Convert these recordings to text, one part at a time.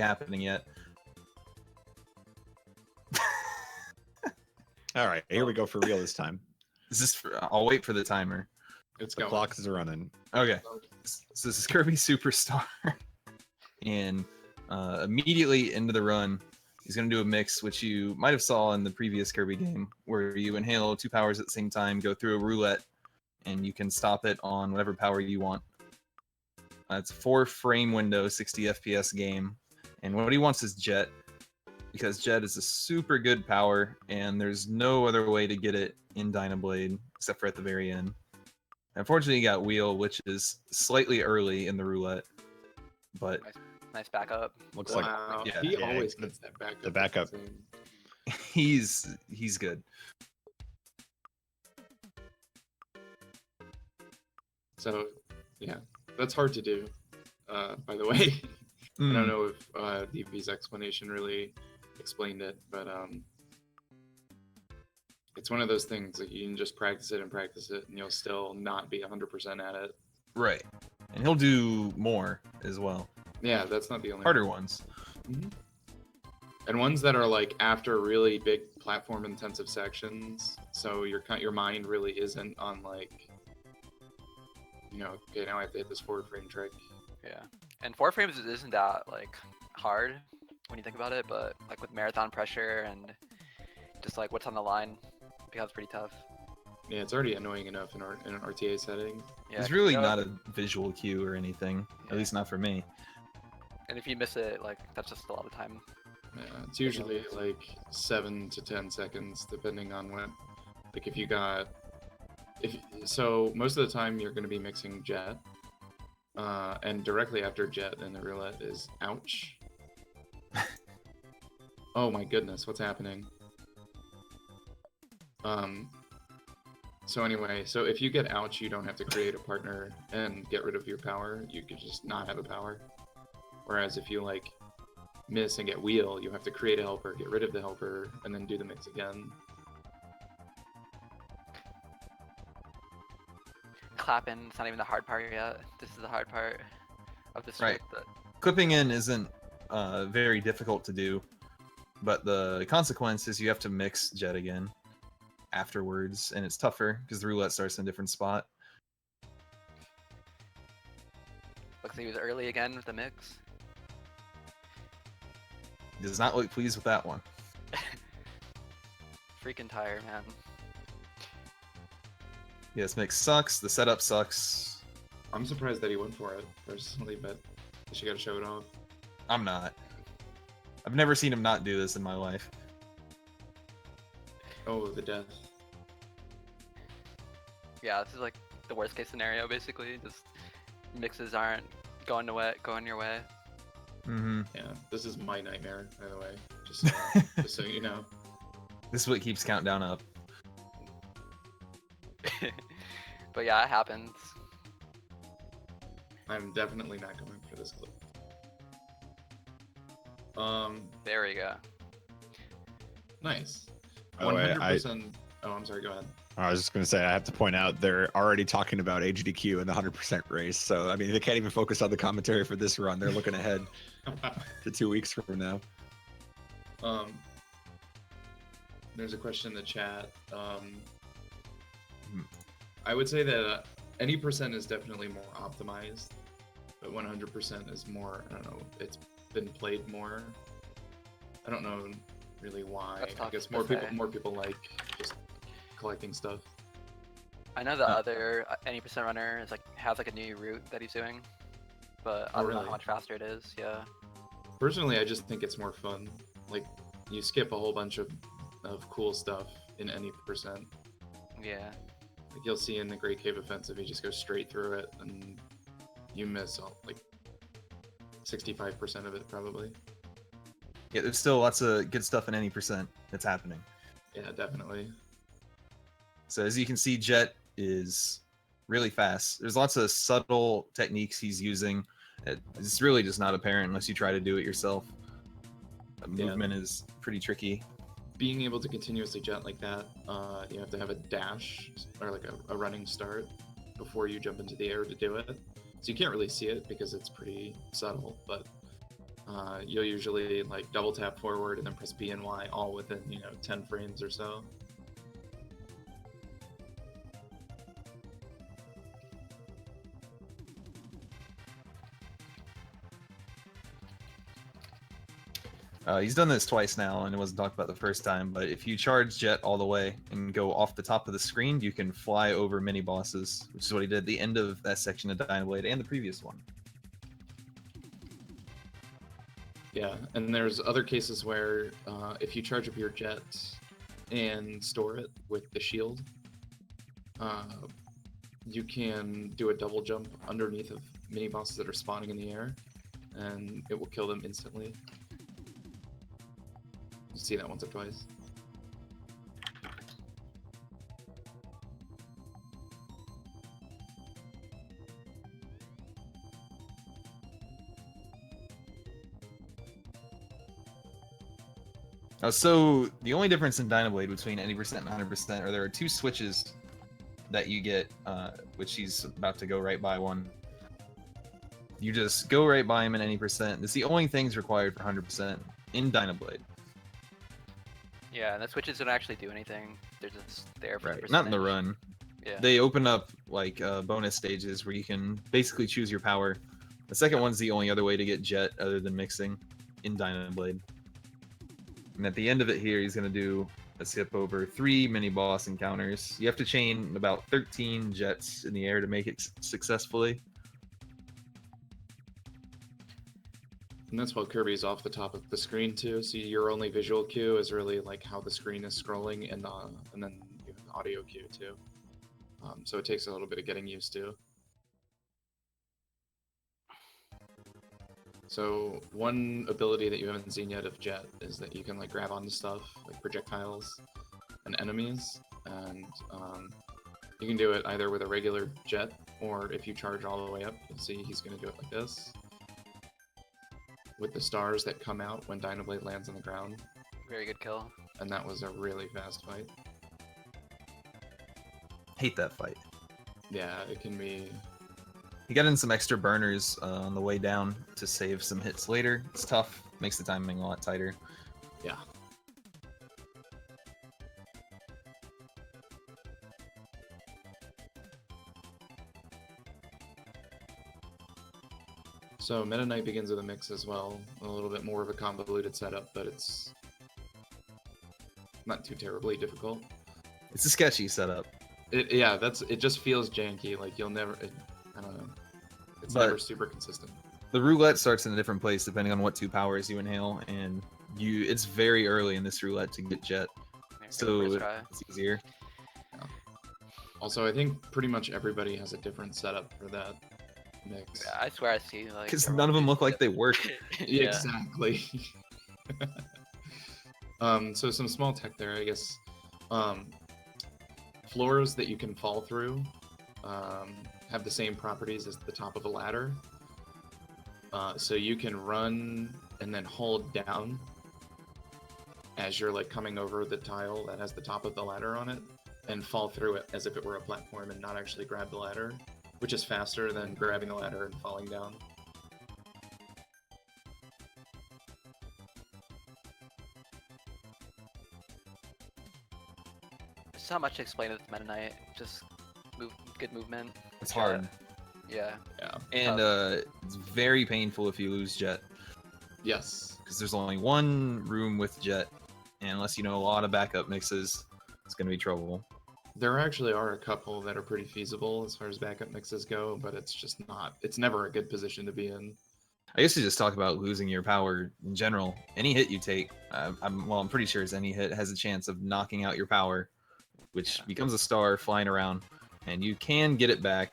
happening yet. All right, here we go for real this time. I'll wait for the timer. It's The going. clock is running. Okay. So this is Kirby Superstar. And immediately into the run, he's going to do a mix, which you might have saw in the previous Kirby game, where you inhale 2 powers at the same time, go through a roulette, and you can stop it on whatever power you want. It's a 4-frame window, 60 FPS game. And what he wants is Jet, because Jet is a super good power, and there's no other way to get it in Dynablade, except for at the very end. Unfortunately, you got Wheel, which is slightly early in the roulette, but Nice backup. Looks like yeah, he always gets that backup. the backup. he's good. So, yeah, that's hard to do. By the way, I don't know if DV's explanation really explained it, but it's one of those things that you can just practice it, and you'll still not be 100% at it. Right, and he'll do more as well. Yeah, that's not the only harder ones. Mm-hmm. And ones that are like after really big platform-intensive sections, so your mind really isn't on like, okay, now I have to hit this 4-frame trick. Yeah, and 4 frames isn't that like hard when you think about it, but like with marathon pressure and just like what's on the line, it becomes pretty tough. Yeah, it's already annoying enough in an RTA setting. Yeah, it's really not a visual cue or anything, at least not for me. And if you miss it, like that's just a lot of time. Yeah, it's usually like 7 to 10 seconds, depending on when. Like so most of the time you're going to be mixing Jet, and directly after Jet in the roulette is ouch. Oh my goodness, what's happening? So anyway, so if you get ouch, you don't have to create a partner and get rid of your power. You could just not have a power. Whereas if you like miss and get wheel, you have to create a helper, get rid of the helper, and then do the mix again. Clapping, it's not even the hard part yet. This is the hard part of this. Right. Clipping in isn't very difficult to do, but the consequence is you have to mix Jet again afterwards, and it's tougher because the roulette starts in a different spot. Looks like he was early again with the mix. He does not look pleased with that one. Freaking tire, man. Yeah, this mix sucks. The setup sucks. I'm surprised that he went for it, personally, but she got to show it off. I'm not. I've never seen him not do this in my life. Oh, the death. Yeah, this is like the worst case scenario, basically. Just mixes aren't going your way. Mm-hmm. Yeah, this is my nightmare, by the way. Just so you know. This is what keeps Countdown up. But yeah, it happens. I'm definitely not going for this clip. There we go. Nice. By the way, 100%. Oh, I'm sorry. Go ahead. I was just going to say, I have to point out, they're already talking about HDQ in the 100% race. So, I mean, they can't even focus on the commentary for this run. They're looking ahead to 2 weeks from now. There's a question in the chat. I would say that any percent is definitely more optimized, but 100% is more, I don't know, it's been played more. I don't know really why. I guess more people like just collecting stuff. I know the other any percent runner is has a new route that he's doing, but I don't know how much faster it is. Yeah. Personally, I just think it's more fun. Like, you skip a whole bunch of cool stuff in any percent. Yeah. Like, you'll see in the Great Cave Offensive, you just go straight through it, and you miss 65% of it probably. Yeah, there's still lots of good stuff in any percent that's happening. Yeah, definitely. So as you can see, Jet is really fast. There's lots of subtle techniques he's using. It's really just not apparent unless you try to do it yourself. The movement is pretty tricky. Being able to continuously jet like that, you have to have a dash or a running start before you jump into the air to do it. So you can't really see it because it's pretty subtle, but you'll usually like double tap forward and then press B and Y all within 10 frames or so. He's done this twice now, and it wasn't talked about the first time, but if you charge Jet all the way and go off the top of the screen, you can fly over mini bosses, which is what he did at the end of that section of Dynablade and the previous one. Yeah, and there's other cases where if you charge up your Jet and store it with the shield, you can do a double jump underneath of mini bosses that are spawning in the air, and it will kill them instantly. You see that once or twice. So the only difference in Dynablade between 80% and 100% are there are two switches that you get, which he's about to go right by one. You just go right by him at any percent. It's the only things required for 100% in Dynablade. Yeah, and the switches don't actually do anything. They're just there for the Right, not in the percentage. run. Yeah. They open up like bonus stages where you can basically choose your power. The second one's the only other way to get Jet other than mixing in Dynablade. And at the end of it here, he's going to do a skip over 3 mini boss encounters. You have to chain about 13 Jets in the air to make it successfully. And that's while Kirby's off the top of the screen too, so your only visual cue is really like how the screen is scrolling, and then you have an audio cue too. So it takes a little bit of getting used to. So one ability that you haven't seen yet of Jet is that you can like grab onto stuff like projectiles and enemies, and you can do it either with a regular Jet, or if you charge all the way up, you'll see he's going to do it like this, with the stars that come out when Dynablade lands on the ground. Very good kill. And that was a really fast fight. Hate that fight. Yeah, it can be. He got in some extra burners on the way down to save some hits later. It's tough, makes the timing a lot tighter. Yeah. So Meta Knight begins with a mix as well. A little bit more of a convoluted setup, but it's not too terribly difficult. It's a sketchy setup. Yeah, it just feels janky. Like you'll never. I don't know. It's never super consistent. The roulette starts in a different place depending on what 2 powers you inhale, and it's very early in this roulette to get Jet, so it's easier. Yeah. Also, I think pretty much everybody has a different setup for that mix. Yeah, I swear I see like. Because none of them look like they work. Yeah. Exactly. So some small tech there, I guess. Floors that you can fall through have the same properties as the top of a ladder. So you can run and then hold down as you're like coming over the tile that has the top of the ladder on it, and fall through it as if it were a platform and not actually grab the ladder, which is faster than grabbing the ladder and falling down. There's not much to explain with Meta Knight. Just good movement. It's hard. Yeah. Yeah. And it's very painful if you lose Jet. Yes. Because there's only one room with Jet, and unless you know a lot of backup mixes, it's going to be trouble. There actually are a couple that are pretty feasible as far as backup mixes go, but it's just not. It's never a good position to be in. I used to just talk about losing your power in general. Any hit you take, I'm pretty sure any hit has a chance of knocking out your power, which becomes a star flying around, and you can get it back.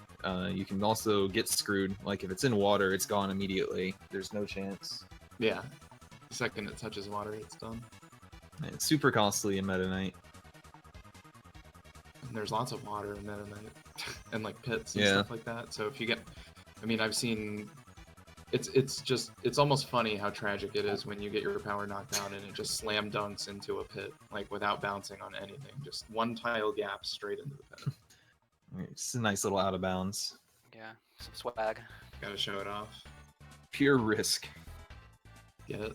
You can also get screwed. Like if it's in water, it's gone immediately. There's no chance. Yeah. The second it touches water, it's done. It's super costly in Meta Knight. And there's lots of water in Meta Knight and like pits and stuff like that. So if you get, I mean, I've seen. It's almost funny how tragic it is when you get your power knocked down and it just slam dunks into a pit, like without bouncing on anything. Just one tile gap straight into the pit. It's a nice little out of bounds. Yeah, some swag. Gotta show it off. Pure risk. yet.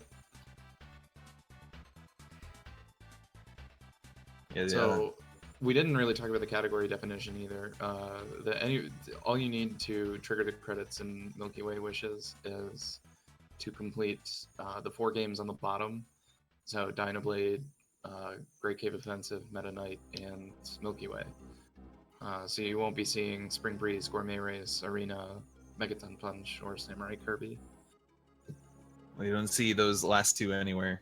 Yeah, So we didn't really talk about the category definition either. All you need to trigger the credits in Milky Way Wishes is to complete the 4 games on the bottom. So Dynablade, Great Cave Offensive, Meta Knight, and Milky Way. So you won't be seeing Spring Breeze, Gourmet Race, Arena, Megaton Punch, or Samurai Kirby. well, you don't see those last 2 anywhere.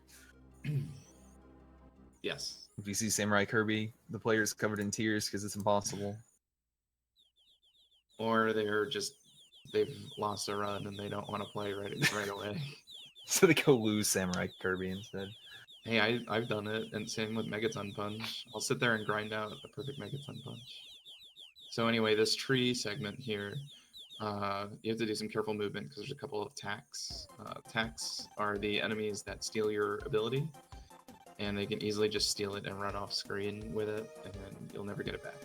Yes. If you see Samurai Kirby, the player's covered in tears because it's impossible. Or they've lost a run and they don't want to play right away. So they go lose Samurai Kirby instead. Hey, I've done it, and same with Megaton Punch. I'll sit there and grind out a perfect Megaton Punch. So anyway, this tree segment here, you have to do some careful movement because there's a couple of tacks. Tacks are the enemies that steal your ability, and they can easily just steal it and run off screen with it, and then you'll never get it back.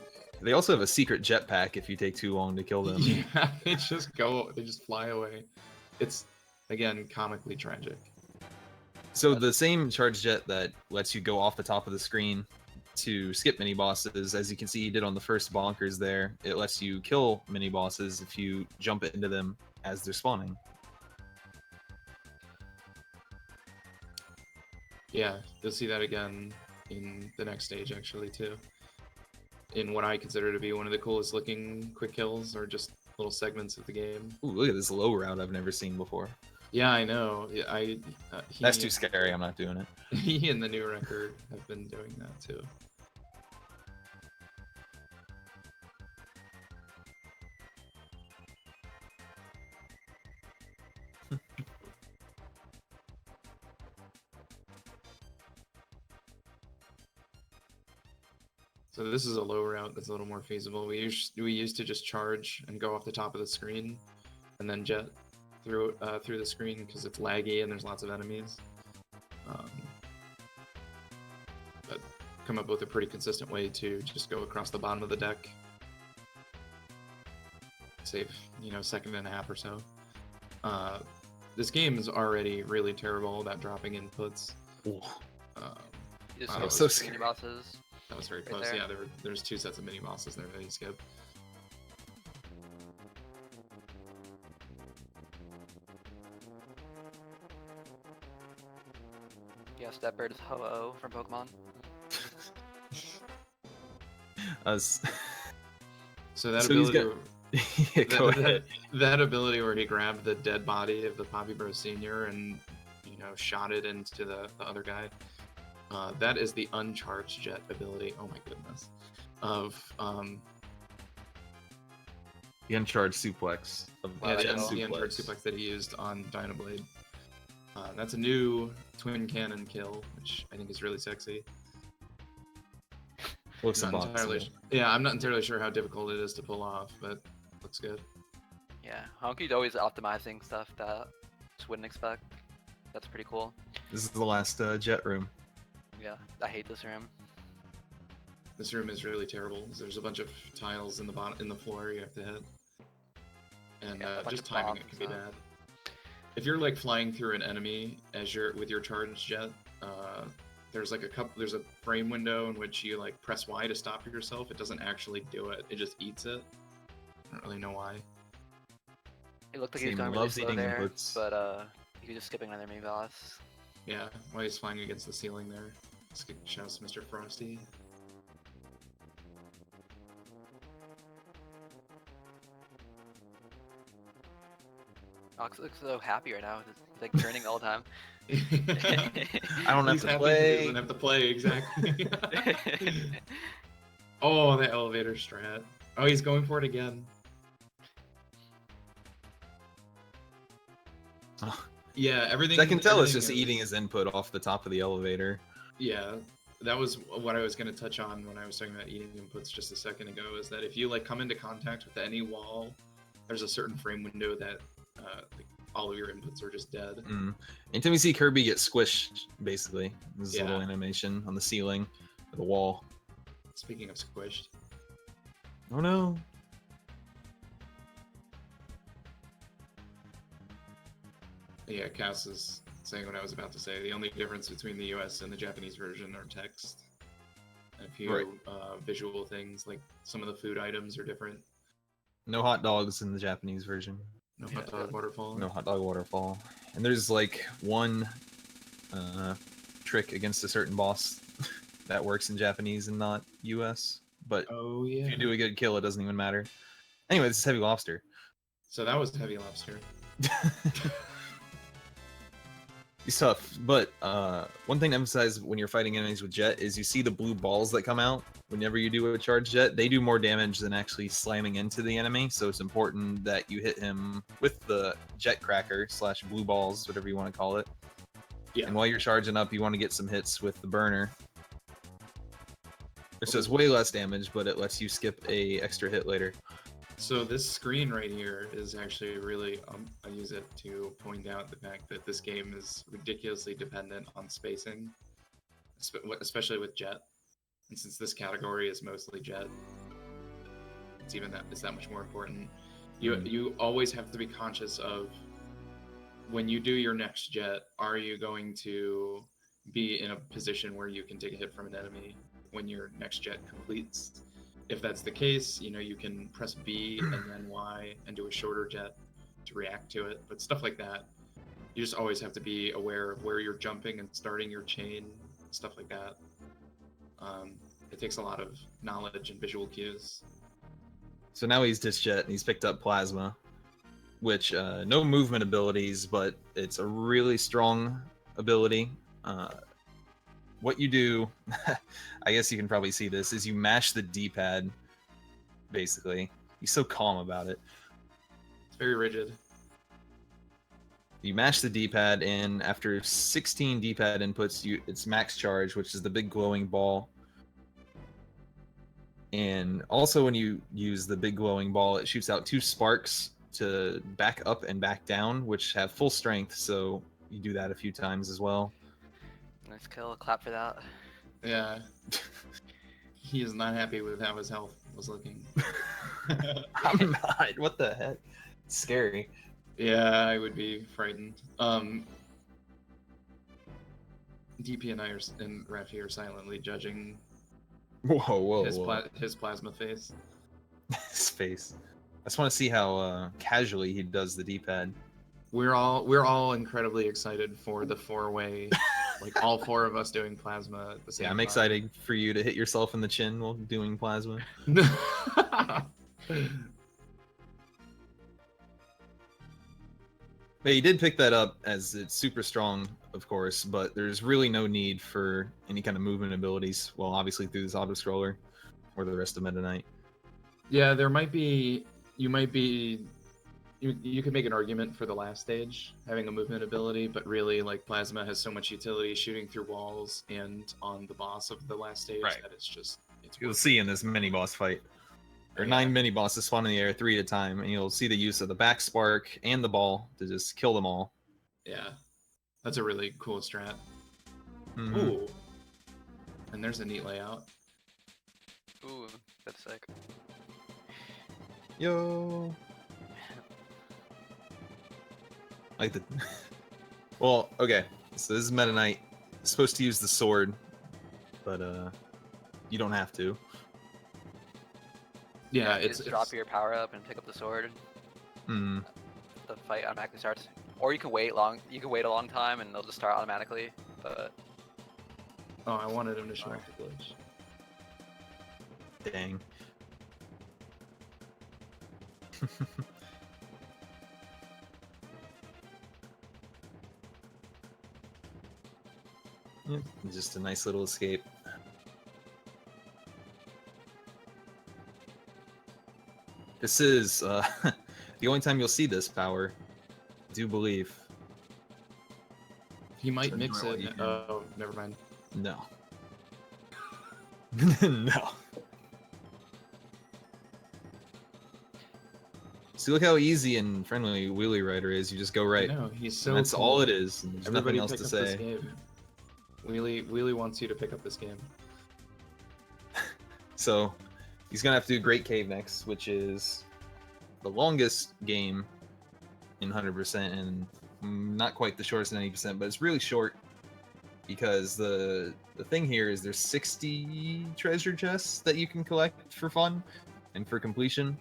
They also have a secret jetpack if you take too long to kill them. Yeah, they just fly away. It's, again, comically tragic. So the same charge jet that lets you go off the top of the screen to skip mini bosses, as you can see you did on the first bonkers there, it lets you kill mini bosses if you jump into them as they're spawning. Yeah, you'll see that again in the next stage actually too. In what I consider to be one of the coolest looking quick kills, or just little segments of the game. Ooh, look at this low route I've never seen before. Yeah, I know. Yeah, That's too scary, I'm not doing it. He and the new record have been doing that too. So this is a low route that's a little more feasible. We used to just charge and go off the top of the screen, and then jet through the screen because it's laggy and there's lots of enemies. But come up with a pretty consistent way to just go across the bottom of the deck. Save, second and a half or so. This game is already really terrible about dropping inputs. Ooh. You Wow, just so skip scary. mini bosses. That was very Right close. there. Yeah, there's 2 sets of mini bosses there that you skip. Yeah, Stepbird is Ho-Oh from Pokemon. So that So he's ability, yeah, go ahead. that ability where he grabbed the dead body of the Poppy Bros Senior and shot it into the other guy. That is the uncharged jet ability. Oh my goodness, of The uncharged suplex. Of yeah, the, Wow, the uncharged suplex that he used on Dynablade. That's a new twin cannon kill, which I think is really sexy. Looks Not entirely, impossible. yeah, I'm not entirely sure how difficult it is to pull off, but looks good. Yeah, Honki's always optimizing stuff that just wouldn't expect. That's pretty cool. This is the last jet room. Yeah, I hate this room. This room is really terrible. There's a bunch of tiles in the floor you have to hit, and Yeah, a bunch just of timing it bombs can be and bad. If you're like flying through an enemy with your charged jet, there's a frame window in which you like press Y to stop yourself. It doesn't actually do it. It just eats it. I don't really know why. It looked like he was Team going really loves slow eating there, inputs. but he was just skipping another mini boss. Yeah, while he's flying against the ceiling there. Let's get shouts to Mr. Frosty. Ox looks so happy right now. He's like turning all the time. I don't have He's to happy 'cause play. He doesn't have to play, exactly. Oh, the elevator strat. Oh, he's going for it again. Oh. Yeah, everything. I can tell it's everything just is- eating his input off the top of the elevator. Yeah, that was what I was going to touch on when I was talking about eating inputs just a second ago. Is that if you like come into contact with any wall, there's a certain frame window that like, all of your inputs are just dead. Anytime you see Kirby get squished, basically, this is a little Yeah. animation on the ceiling, or the wall. Speaking of squished, Oh no! yeah, Cass is saying what I was about to say. The only difference between the US and the Japanese version are text. And a few Right. visual things, like some of the food items are different. No hot dogs in the Japanese version. No hot dog waterfall. No hot dog waterfall. And there's like one trick against a certain boss that works in Japanese and not US. But Oh yeah. if you do a good kill, it doesn't even matter. Anyway, this is Heavy Lobster. So that was Heavy Lobster. He's tough, but one thing to emphasize when you're fighting enemies with Jet is you see the blue balls that come out whenever you do a charge Jet. They do more damage than actually slamming into the enemy, so it's important that you hit him with the Jet Cracker / blue balls, whatever you want to call it. Yeah. And while you're charging up, you want to get some hits with the burner. It does way less damage, but it lets you skip a extra hit later. So this screen right here is actually really, I use it to point out the fact that this game is ridiculously dependent on spacing, especially with Jet. And since this category is mostly Jet, it's that much more important. You always have to be conscious of when you do your next Jet, are you going to be in a position where you can take a hit from an enemy when your next Jet completes? If that's the case, you can press B and then Y and do a shorter Jet to react to it. But stuff like that, you just always have to be aware of where you're jumping and starting your chain, stuff like that. It takes a lot of knowledge and visual cues. So now he's Disc Jet, and he's picked up Plasma, which, no movement abilities, but it's a really strong ability. What you do, I guess you can probably see this, is you mash the D-pad, basically. He's so calm about it. It's very rigid. You mash the D-pad, and after 16 D-pad inputs, it's max charge, which is the big glowing ball. And also when you use the big glowing ball, it shoots out 2 sparks to back up and back down, which have full strength, so you do that a few times as well. Nice kill. Clap for that. Yeah. He is not happy with how his health was looking. I'm not. What the heck? It's scary. Yeah, I would be frightened. DP and I and Rafi are silently judging Whoa. his plasma face. His face. I just want to see how casually he does the D-pad. We're all incredibly excited for the 4-way, like all 4 of us doing plasma at the same Yeah, time. I'm excited for you to hit yourself in the chin while doing Plasma. But he did pick that up as it's super strong, of course, but there's really no need for any kind of movement abilities. Well, obviously through this auto-scroller or the rest of Meta Knight. Yeah, there might be. You could make an argument for the last stage having a movement ability, but really, like, Plasma has so much utility shooting through walls and on the boss of the last stage that it's You'll see in this mini boss fight. There are 9 mini bosses spawn in the air 3 at a time, and you'll see the use of the back spark and the ball to just kill them all. Yeah, that's a really cool strat. Mhm. Ooh, and there's a neat layout. Ooh, that's sick. Yo. Like the. Well, okay. So this is Meta Knight. Supposed to use the sword, but you don't have to. Yeah, You just drop your power up and pick up the sword. Hmm. The fight automatically starts, or you can wait You can wait a long time and they'll just start automatically. But Oh, I wanted him to show off the glitch. Dang. Yep, just a nice little escape. This is the only time you'll see this power, I do believe. He might So mix enjoy what it. you can. Oh, never mind. No. No. See, look how easy and friendly Wheelie Rider is. You just go right. No, he's so. And that's cool. all it is. And there's Everybody nothing else pick to up this say. game. Wheelie wants you to pick up this game. So he's gonna have to do Great Cave next, which is the longest game in 100%, and not quite the shortest 90%, but it's really short because the thing here is there's 60 treasure chests that you can collect for fun and for completion.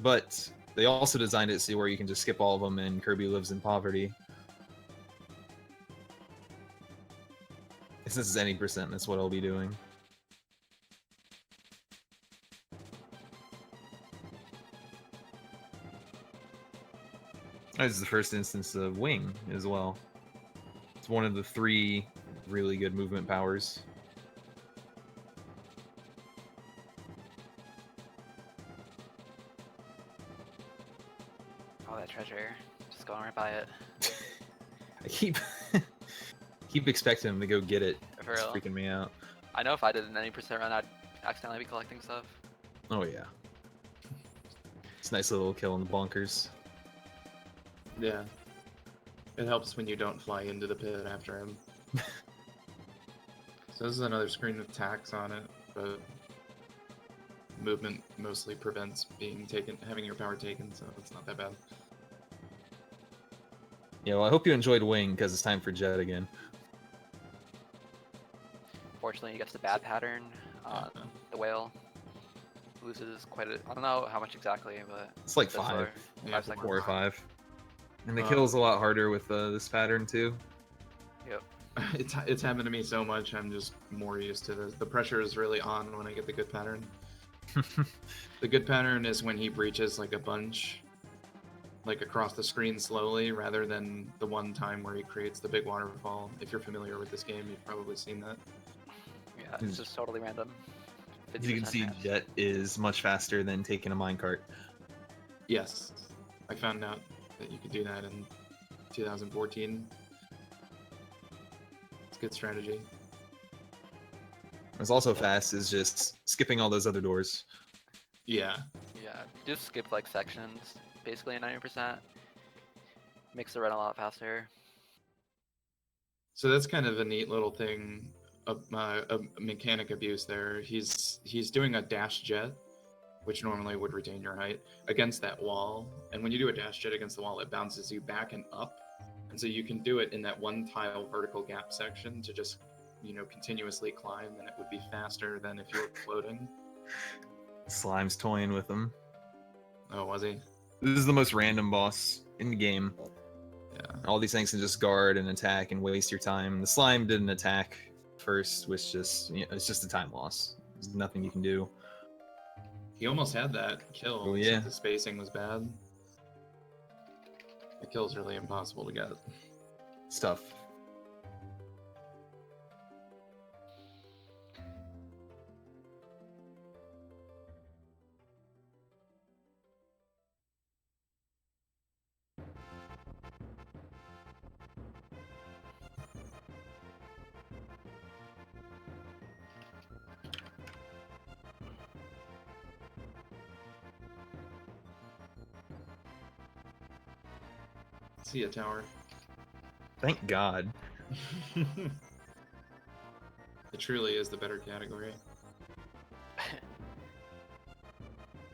But they also designed it so where you can just skip all of them and Kirby lives in poverty. Since this is any percent, that's what I'll be doing. This is the first instance of Wing as well. It's one of the 3 really good movement powers. Oh, that treasure. Just going right by it. I keep expecting him to go get it. For It's real. freaking me out. I know if I did an 90% run, I'd accidentally be collecting stuff. Oh yeah. It's a nice little kill in the bunkers. Yeah. It helps when you don't fly into the pit after him. So this is another screen with tax on it, but movement mostly prevents having your power taken, so it's not that bad. Yeah, well, I hope you enjoyed Wing because it's time for Jet again. Fortunately, he gets the bad pattern. The whale loses quite a. I don't know how much exactly, but It's like that's 5, where- Yeah, 5 seconds. 4 or 5. And the kill's a lot harder with this pattern too. Yep. It's happened to me so much. I'm just more used to this. The pressure is really on when I get the good pattern. The good pattern is when he breaches like a bunch, like across the screen slowly, rather than the one time where he creates the big waterfall. If you're familiar with this game, you've probably seen that. Yeah, it's just totally random. As you can 50% see, chance. Jet is much faster than taking a minecart. Yes, I found out that you could do that in 2014. It's a good strategy. What's also fast is just skipping all those other doors. Yeah, Yeah, just skip like sections, basically at 90%. Makes the run a lot faster. so that's kind of a neat little thing, a mechanic abuse there. He's doing a dash jet, which normally would retain your height, against that wall. And when you do a dash jet against the wall, it bounces you back and up. And so you can do it in that one tile vertical gap section to just, continuously climb, and it would be faster than if you were floating. Slime's toying with them. Oh, was he? This is the most random boss in the game. Yeah. All these things can just guard and attack and waste your time. The slime didn't attack first, which just it's just a time loss. There's nothing you can do. He almost had that kill. Oh, except yeah. The spacing was bad. The kill's really impossible to get. It's tough. See a tower. Thank God. It truly is the better category.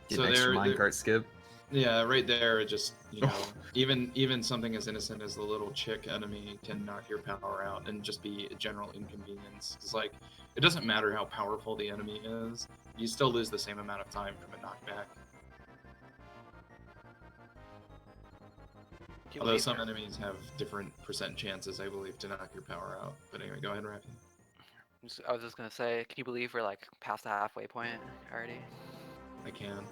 Get So an extra there- minecart skip. Yeah, right there, it just, even something as innocent as the little chick enemy can knock your power out and just be a general inconvenience. It's like, it doesn't matter how powerful the enemy is, you still lose the same amount of time from a knockback. Can you Although believe some her- enemies have different percent chances, I believe, to knock your power out. But anyway, go ahead, Rafi. I was just gonna say, can you believe we're like past the halfway point already? I can't.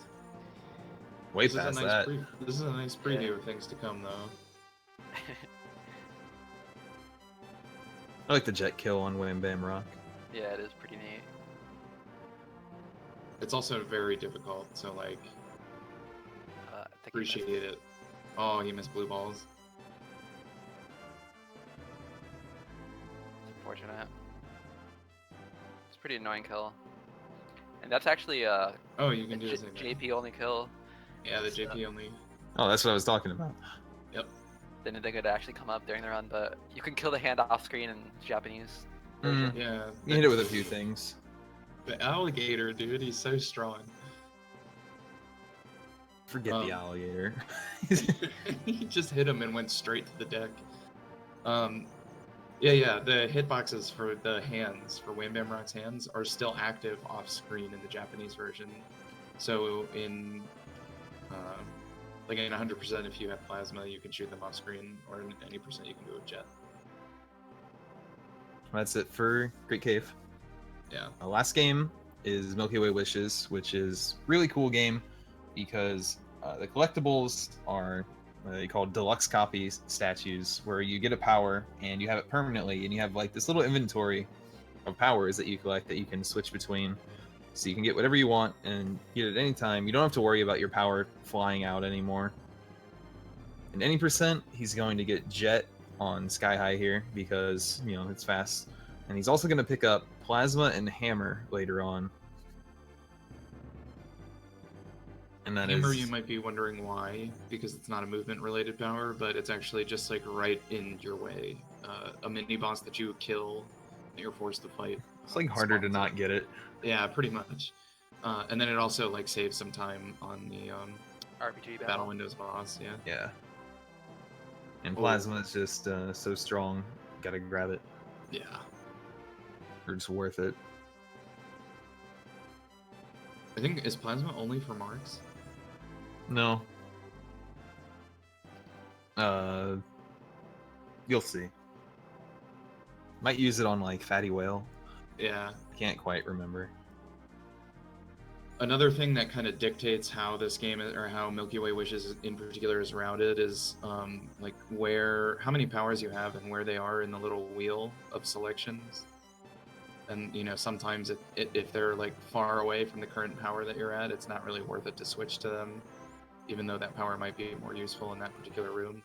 Way This is a past nice that. This is a nice preview Yeah. of things to come, though. I like the jet kill on Wham Bam Rock. Yeah, it is pretty neat. It's also very difficult, so like, I think he missed. appreciate it. Oh, he missed blue balls. It's unfortunate. It's a pretty annoying kill. And that's actually Oh, you can do the same thing. JP only kill. Yeah, the So- JP only. Oh, that's what I was talking about. Yep. Then they could actually come up during the run, but you can kill the hand off screen in Japanese. version. Yeah. You hit it with a few things. The alligator, dude, he's so strong. Forget the alligator. He just hit him and went straight to the deck. Yeah. The hitboxes for the hands, for Wham Bam Rock's hands, are still active off screen in the Japanese version. So in like in 100%, if you have plasma, you can shoot them off screen, or in any percent, you can do a jet. That's it for Great Cave. Yeah. Last game is Milky Way Wishes, which is really cool game because the collectibles are they call deluxe copy statues, where you get a power and you have it permanently, and you have like this little inventory of powers that you collect that you can switch between. So you can get whatever you want and get it at any time. You don't have to worry about your power flying out anymore. In any percent, he's going to get Jet on Sky High here because, you know, it's fast. And he's also going to pick up Plasma and Hammer later on. And that Hammer, is... you might be wondering why, because it's not a movement-related power, but it's actually just like right in your way. A mini boss that you kill, that you're forced to fight. It's like harder to not get it. Yeah, pretty much. And then it also like saves some time on the RPG Battle Windows boss. Yeah. Yeah. And Plasma is just so strong. Gotta grab it. Yeah. Or it's worth it. I think, is Plasma only for marks? No. You'll see. Might use it on like Fatty Whale. Yeah. Can't quite remember. Another thing that kind of dictates how this game is, or how Milky Way Wishes in particular is routed, is like how many powers you have and where they are in the little wheel of selections. And you know, sometimes if they're like far away from the current power that you're at, it's not really worth it to switch to them, even though that power might be more useful in that particular room.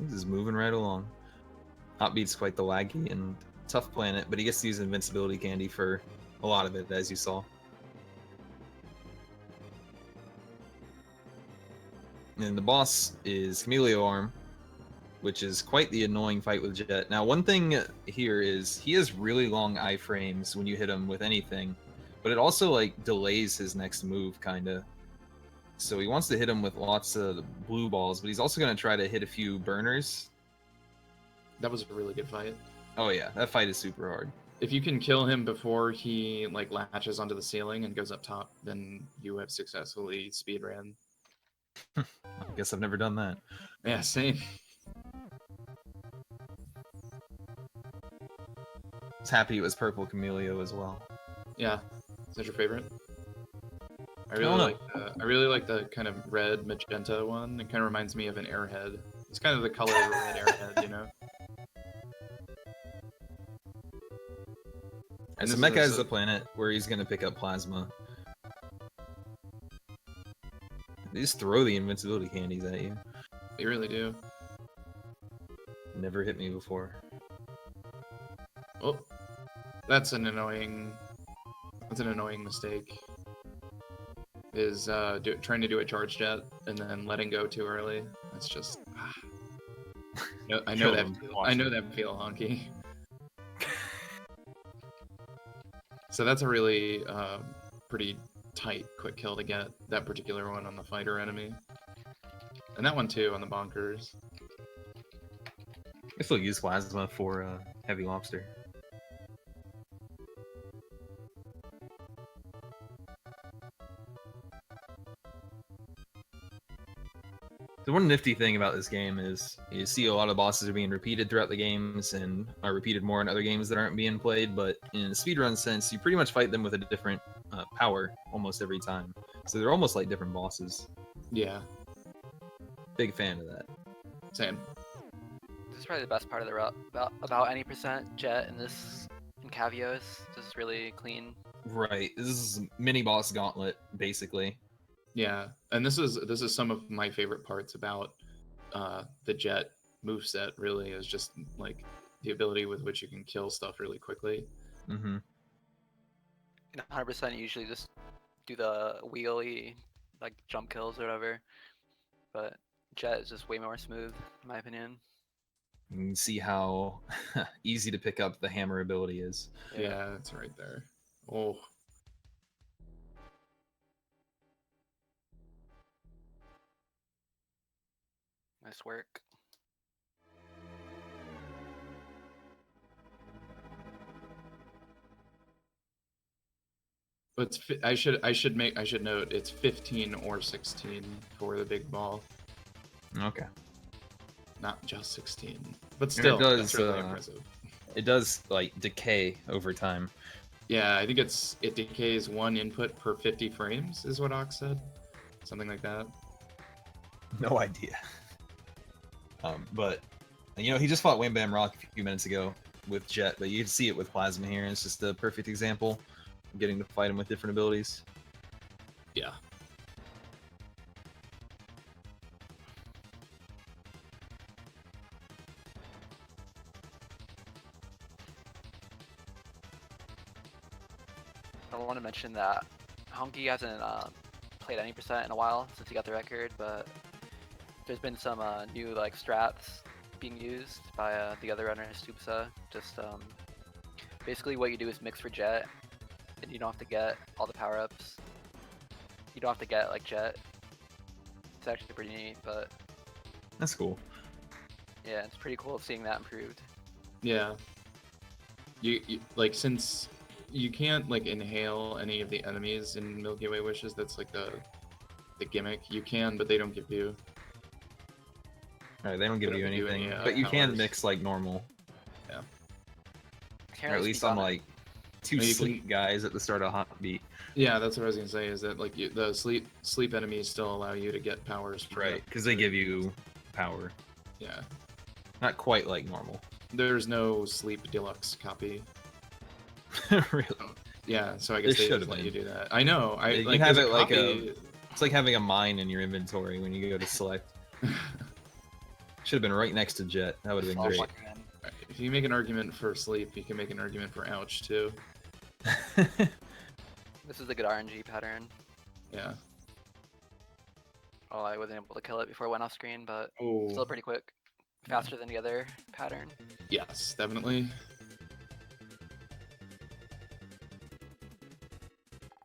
This is moving right along. Hotbeat's quite the laggy and tough planet, but he gets to use invincibility candy for a lot of it, as you saw. And the boss is Chameleon Arm, which is quite the annoying fight with Jet. Now, one thing here is he has really long iframes when you hit him with anything, but it also like delays his next move, kinda. So he wants to hit him with lots of blue balls, but he's also going to try to hit a few burners. That was a really good fight. Oh yeah, that fight is super hard. If you can kill him before he like latches onto the ceiling and goes up top, then you have successfully speedran. I guess I've never done that. Yeah, same. I was happy it was purple Camellia as well. Yeah. Is that your favorite? I don't know. really like the kind of red magenta one. It kind of reminds me of an airhead. It's kind of the color of a red airhead, you know? And so Mecha is the planet where he's going to pick up Plasma. They just throw the invincibility candies at you. They really do. Never hit me before. Oh, that's an annoying mistake. Is trying to do a charge jet and then letting go too early. That's just. I know that feel honky. So that's a really pretty tight quick kill to get that particular one on the fighter enemy, and that one too on the bonkers. I still use Plasma for Heavy Lobster. The one nifty thing about this game is you see a lot of bosses are being repeated throughout the games and are repeated more in other games that aren't being played, but in a speedrun sense, you pretty much fight them with a different power almost every time. So they're almost like different bosses. Yeah. Big fan of that. Same. This is probably the best part of the route. About any percent Jet in Cavios. Just really clean. Right. This is mini boss gauntlet, basically. Yeah, and this is some of my favorite parts about the Jet moveset. Really, is just like the ability with which you can kill stuff really quickly. Mm-hmm. in 100% you usually just do the wheelie, like jump kills or whatever. But Jet is just way more smooth, in my opinion. You can see how easy to pick up the hammer ability is. Yeah, it's right there. Oh. Nice work. But I should note it's 15 or 16 for the big ball, Okay. not just 16. But still, does, that's really impressive. It does like decay over time. Yeah, I think it decays 1 input per 50 frames, is what Ox said, something like that. No idea. But he just fought Wham Bam Rock a few minutes ago with Jet, but you can see it with Plasma here, and it's just a perfect example of getting to fight him with different abilities. Yeah. I want to mention that Honki hasn't played any percent in a while since he got the record, but there's been some new like strats being used by the other runners, Stupsa. Just basically what you do is mix for Jet, and you don't have to get all the power-ups. You don't have to get like Jet. It's actually pretty neat, but That's cool. yeah, it's pretty cool seeing that improved. Yeah. You like, since you can't like inhale any of the enemies in Milky Way Wishes, that's like the gimmick. You can, but they don't give you. Alright, they don't give They you don't give you anything, any, but you can powers. mix like normal. Yeah. I can't Or at really least speak on on it. like two No, you sleep guys at the start of Hot Beat. Yeah, that's what I was gonna say. Is that like the sleep enemies still allow you to get powers from Right, them. because they give you power. Yeah. Not quite like normal. There's no sleep deluxe copy. Really. Yeah, so I There guess they should just have let you been. do that. I know. I You like have there's it like copy. It's like having a mine in your inventory when you go to select. Should have been right next to Jet. That would have been I'll great. plug it in. If you make an argument for sleep, you can make an argument for ouch too. This is a good RNG pattern. Yeah. Oh, I wasn't able to kill it before it went off screen, but Oh. still pretty quick. Faster than the other pattern. Yes, definitely.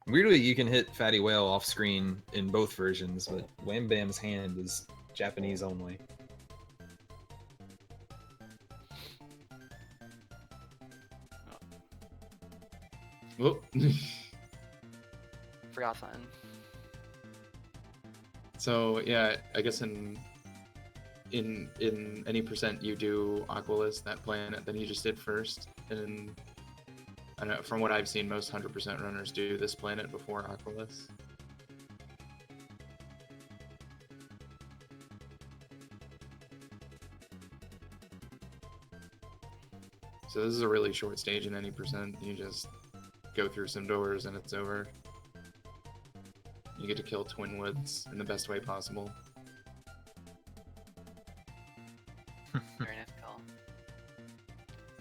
Weirdly, you can hit Fatty Whale off screen in both versions, but Wham Bam's hand is Japanese only. Whoop. Forgot something. So yeah, I guess in any percent you do Aqualus, that planet that he just did first, and I don't know, from what I've seen, most 100% runners do this planet before Aqualus. So this is a really short stage in any percent. You just go through some doors and it's over. You get to kill Twinwoods in the best way possible. Very nice kill.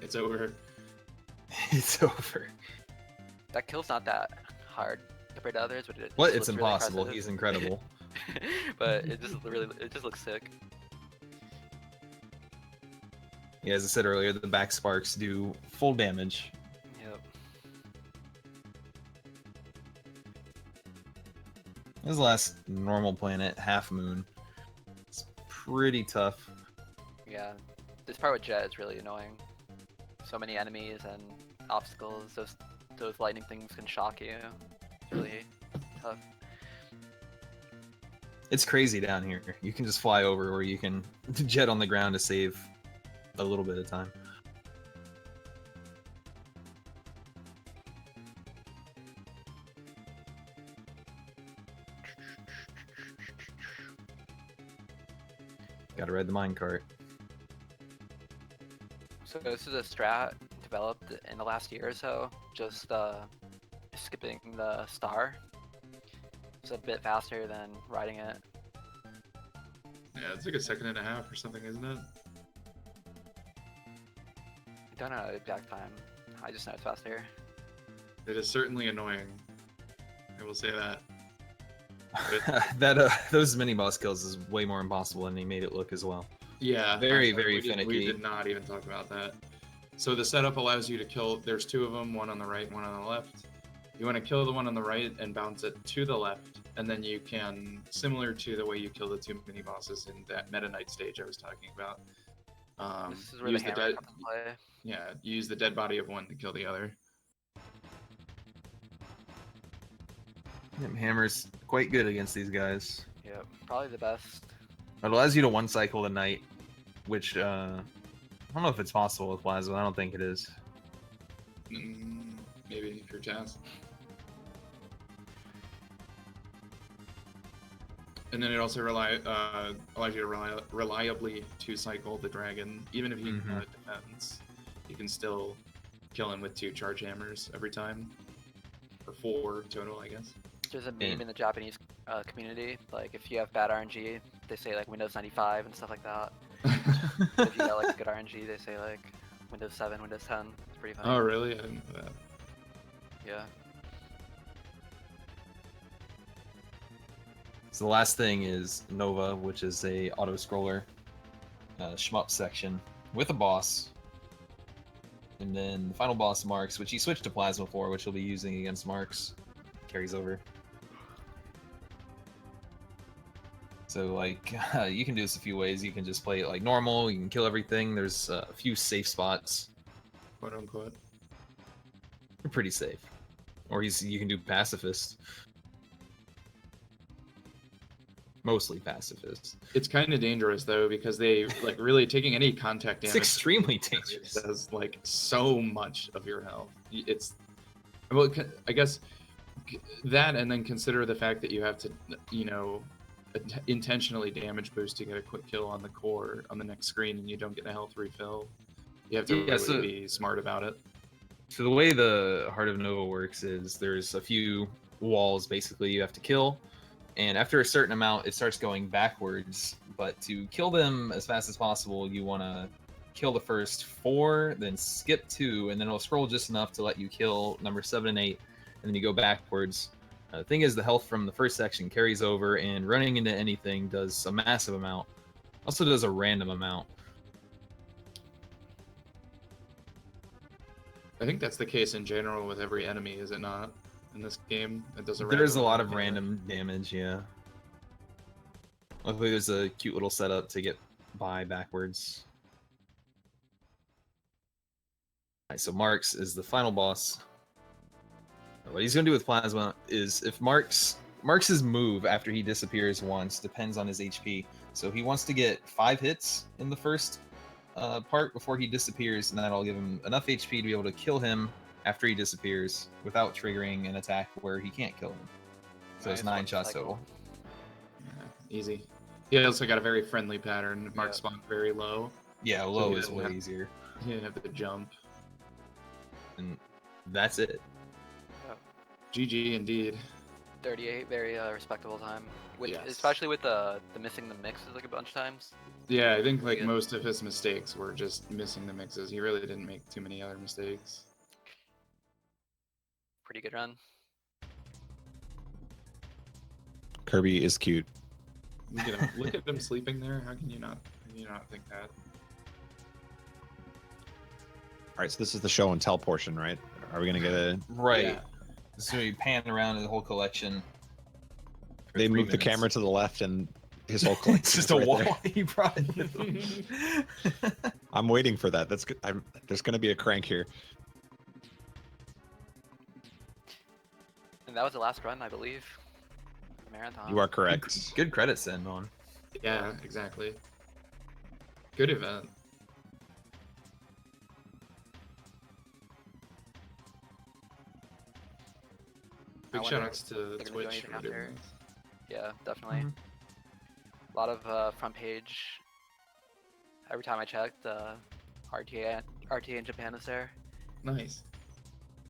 It's over. It's over. That kill's not that hard compared to others, but it What? just It's looks really impossible. impressive. He's incredible. But it just looks sick. Yeah, as I said earlier, the back sparks do full damage. Yep. This is the last normal planet, Half Moon. It's pretty tough. Yeah. This part with Jet is really annoying. So many enemies and obstacles. Those lightning things can shock you. It's really tough. It's crazy down here. You can just fly over, or you can jet on the ground to save a little bit of time. Gotta ride the minecart. So this is a strat developed in the last year or so. Just skipping the star. It's a bit faster than riding it. Yeah, it's like a second and a half or something, isn't it? I don't know the exact time. I just know it's faster. It is certainly annoying. I will say that. Those mini boss kills is way more impossible than he made it look as well. Yeah, Very, actually, very we finicky. did not even talk about that. So the setup allows you to kill. There's two of them, one on the right, one on the left. You want to kill the one on the right and bounce it to the left, and then you can, similar to the way you kill the two mini bosses in that Meta Knight stage I was talking about. This is where Use the the hammer dead. comes into play. Yeah, use the dead body of one to kill the other. Yep, Hammer's quite good against these guys. Yep, probably the best. It allows you to one cycle the knight, which I don't know if it's possible with Plasma. I don't think it is. Maybe for chance. And then it also allows you to reliably two-cycle the dragon. Even if you defense, you can still kill him with 2 charge hammers every time. Or 4 total, I guess. There's a meme in the Japanese community, like if you have bad RNG, they say like Windows 95 and stuff like that. If you got like good RNG, they say like Windows 7, Windows 10. It's pretty funny. Oh, really? I didn't know that. Yeah. So the last thing is Nova, which is a auto-scroller shmup section with a boss. And then the final boss, Marks, which he switched to Plasma for, which he'll be using against Marks. Carries over. So, like, you can do this a few ways. You can just play it like normal. You can kill everything. There's a few safe spots. Quote unquote. They're pretty safe. Or you can do pacifist. Mostly pacifist. It's kind of dangerous though, because they like really taking any contact It's damage. extremely dangerous. It does like so much of your health. It's, well, I guess that, and then consider the fact that you have to, you know, intentionally damage boost to get a quick kill on the core on the next screen, and you don't get a health refill. You have to really be smart about it. So the way the Heart of Nova works is there's a few walls basically you have to kill, and after a certain amount it starts going backwards, but to kill them as fast as possible you want to kill the first 4, then skip 2, and then it'll scroll just enough to let you kill number 7 and 8, and then you go backwards. The thing is, the health from the first section carries over, and running into anything does a massive amount. Also does a random amount. I think that's the case in general with every enemy, is it not? In this game, it does a There's a lot of damage. random damage, yeah. Luckily, there's a cute little setup to get by backwards. Alright, so Marks is the final boss. What he's going to do with Plasma is, if Marks's move after he disappears once depends on his HP. So he wants to get 5 hits in the first part before he disappears, and that'll give him enough HP to be able to kill him after he disappears without triggering an attack where he can't kill him. So it's 9 shots total. Yeah, easy. He also got a very friendly pattern. Mark spawned very low. Yeah, low is way easier. He didn't have to jump. And that's it. GG indeed. 38, very respectable time. With, Yes. Especially with the missing the mixes like a bunch of times. Yeah, I think like Good. most of his mistakes were just missing the mixes. He really didn't make too many other mistakes. Pretty good run. Kirby is cute. Look at him sleeping there. How can you not think that? All right, so this is the show and tell portion, right? Are we gonna get a? Right. Yeah. So you pan around in the whole collection. for They 3 moved the minutes. camera to the left, and his whole collection. It's just is a right wall there. he brought with him. I'm waiting for that. That's good. There's gonna be a crank here. And that was the last run, I believe. The marathon. You are correct. Good credit send on. Yeah, exactly. Good event. Big wonder shoutouts to they're gonna do Twitch anything for doing after. this. Yeah, definitely. Mhm. A lot of front page. Every time I checked, RTA in Japan is there. Nice.